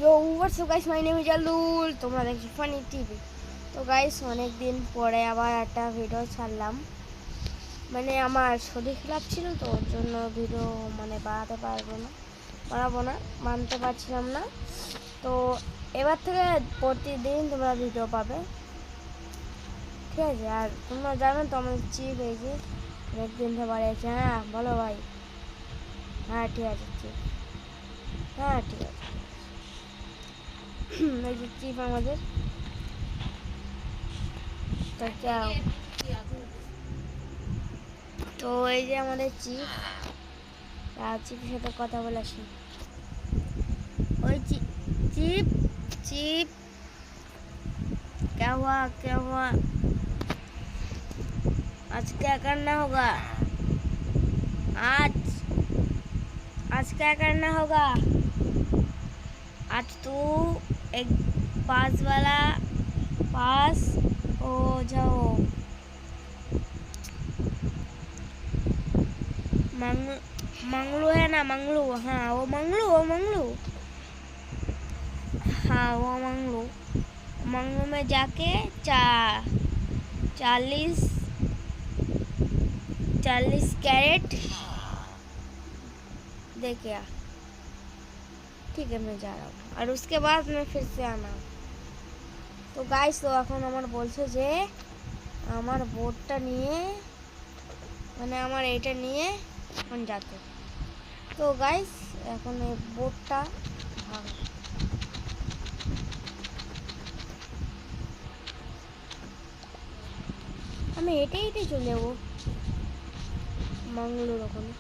Yo, what's up guys, my name is Jalul, তোমরা দেখছো funny TV. তো guys অনেক দিন পরে আবার একটা ভিডিও ছাড়লাম। মানে আমার শরীর খারাপ ছিল তো ওর জন্য ভিডিও বানাবো না মানতে পারছিলাম না। তো এবার থেকে প্রতিদিন তোমরা ভিডিও পাবে, ঠিক আছে? আর তোমরা জানো তো আমাদের চিপ এই যে অনেকদিন ধরে বাড়িয়েছে। হ্যাঁ বলো ভাই। হ্যাঁ ঠিক আছে চিপ, হ্যাঁ ঠিক আছে। এই যে চিপ আমাদের, তো এই যে আমাদের চিপ, চিপের সাথে কথা বলে আসি। ওই চিপ চিপ क्या हुआ आज क्या करना होगा? आज क्या करना होगा? आज तू एक पास हो जाओ। मंगलू है ना, मंगलू, हाँ वो मंगलू हाँ वो मंगलू में जाके 40 कैरेट दे के आ। ठीक है मैं जा रहा हूँ, और उसके बाद मैं फिर से आना। তো গাইস তো এখন আমার বলছে যে আমার বোটটা নিয়ে, মানে আমার এইটা নিয়ে এখন যাতে। তো গাইস এখন এই বোটটা আমি হেঁটে চলে যাবো মাঙ্গলুর ওখানে,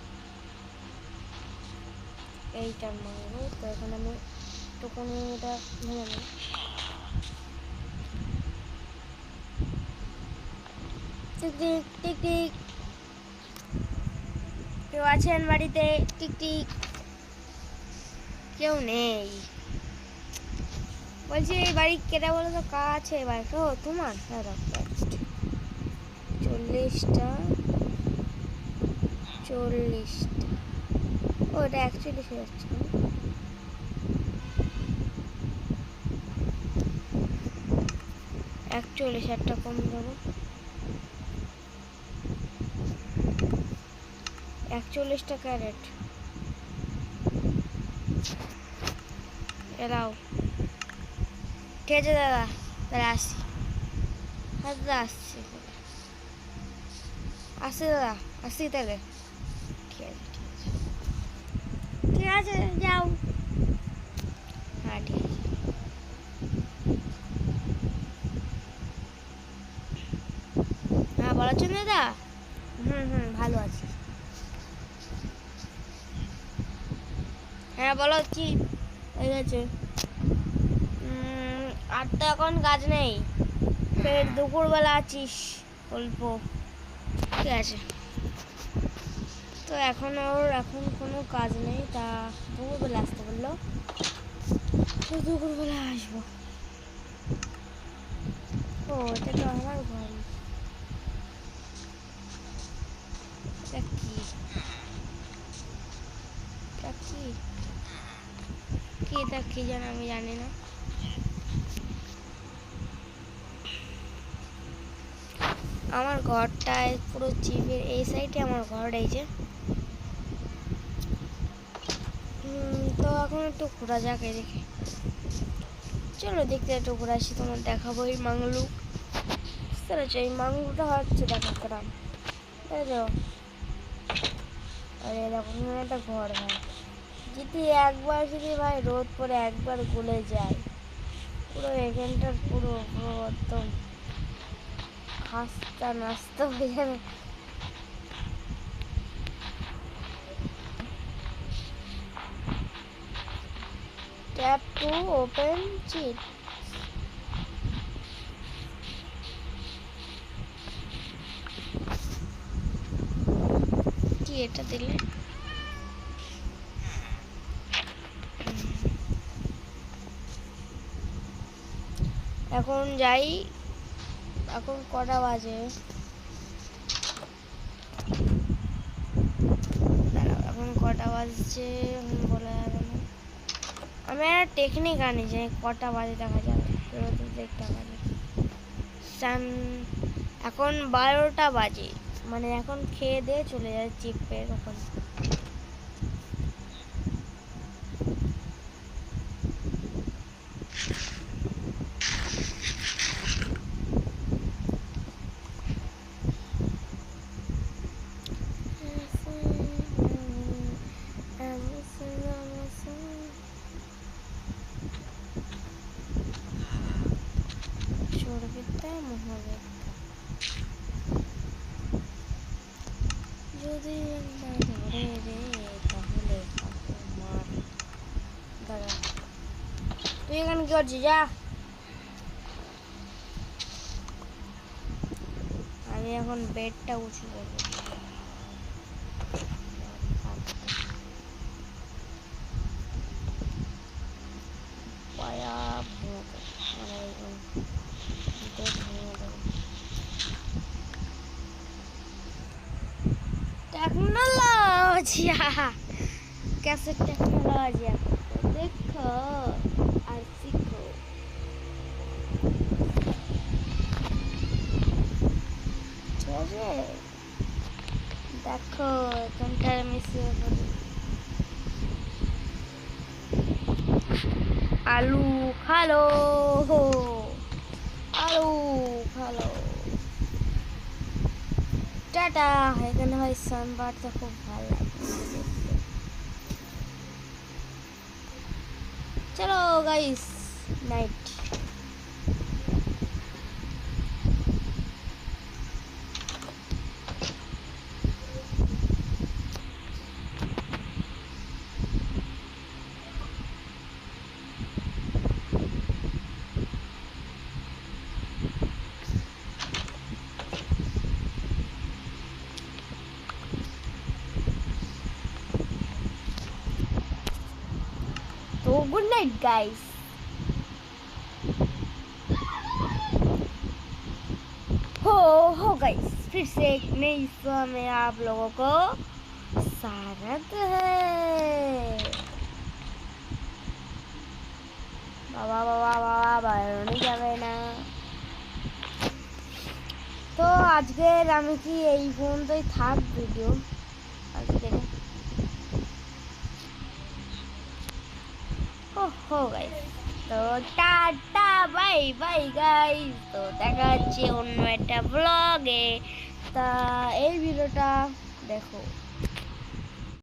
এইটার মাঙ্গলুর। তো এখন আমি একটুখানি এটা ভেঙে নিই। টিক টিক কেউ আছেন বাড়িতে? টিক কেউ নেই। বলছি এই বাড়ি কেটা বলো তো, কা আছে এই বাড়িটা? ও তোমার, 40টা ওটা অ্যাকচুয়ালি সে যাচ্ছে 41, একটা কম যাবো 41টা ক্যারেট এলাও। ঠিক আছে দাদা, তাহলে আসি। হ্যাঁ দাদা আসছি দাদা, আসি তাহলে। ঠিক আছে যাও। হ্যাঁ ঠিক আছে। হ্যাঁ ভালো আছেন দাদা? ভালো আছি। হ্যাঁ বলো কি হয়ে গেছে? আর তো এখন কাজ নেই, ফের দুপুরবেলা আছিস অল্প, ঠিক আছে? তো এখন কোনো কাজ নেই, তা দুপুরবেলা আসতে বললো, তো দুপুরবেলা আসবো। ও এটা তো আমার ঘর। কি জানি, আমি জানি না। আমার ঘরটায় পুরো চিপের এই সাইডে আমার ঘর, এই যে। তো এখন একটু ঘোরা যাক এদিকে, চলো দেখতে একটু ঘুরে আসি, তোমার দেখাবো এই মাংলু। এই মাংলুটা হচ্ছে দেখা গ্রাম, তাই তো। আর এরকম একটা ঘর ভাই, যদি ভাই রোদ পরে একবার গলে যায়, পুরো এখানটার পুরো একদম খাস্তা নাস্তা হয়ে যাবে। Tap to open chit. কি এটা দিলে? এখন যাই, এখন কটা বাজে? এখন কটা বাজছে বলা যাবে না। আমি একটা টেকনিক আনি যে কটা বাজে দেখা যাবে, দেখতে পারি। এখন 12টা বাজে, মানে এখন খেয়ে দিয়ে চলে যায় চিপের ওখানে। যদি ধরে রে তাহলে মার। দাঁড়া, তুই এখানে কি করছিস? যা, আমি এখন বেডটা উঁচু করবো। পায়া ভেঙে দেবো, মানে ভেঙে দেবো। टेक्नोलॉजिया, कैसे टेक्नोलॉजिया देखो और सीखो। देखो कंप्यूटर में से आलू खा लो, आलू खा लो। টাটা। এখানে হয় সানবারটা খুব ভালো লাগে। চলো গাইস, নাইট। तो गुड नाइट गाइस। हो गाइस, फिर से एक नई शो में आप लोगों को स्वागत है। बाबा बाबा बाबा বাইরে যাবে না তো। আজকের আমি কি এই পর্যন্তই থাক ভিডিও আজকের। हो गाइस, তো টাটা বাই বাই গাইস। তো দেখা হচ্ছে অন্য একটা ব্লগে। তা এই ভিডিওটা দেখো।